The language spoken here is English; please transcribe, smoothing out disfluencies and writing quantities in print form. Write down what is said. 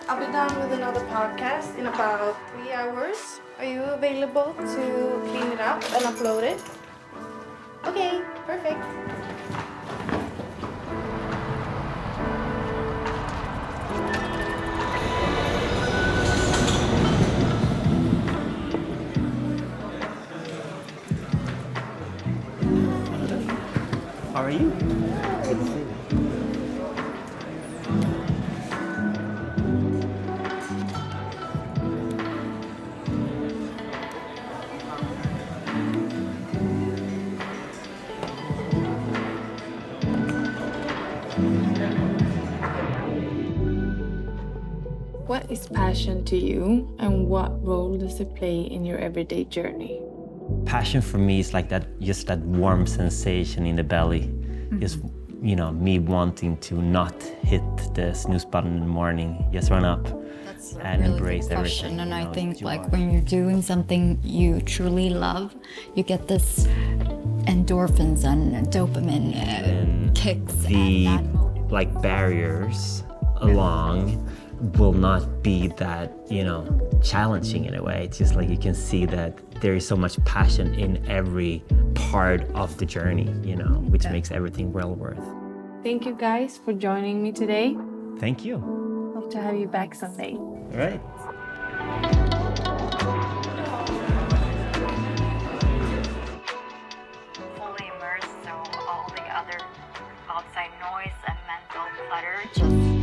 I'll be done with another podcast in about 3 hours. Are you available to clean it up and upload it? Okay, perfect. How are you? Good to see you. What is passion to you, and what role does it play in your everyday journey? Passion for me is like that, just that warm sensation in the belly. Just, me wanting to not hit the snooze button in the morning, just run up That's a and really embrace good question. everything. And I think joy. like when you're doing something you truly love, you get this endorphins and dopamine And kicks. the and that like barriers along will not be that, challenging in a way. It's just like you can see that there is so much passion in every part of the journey, which makes everything well worth. Thank you guys for joining me today. Thank you. Hope to have you back someday. All right. fully immersed, so all the other outside noise and mental clutter just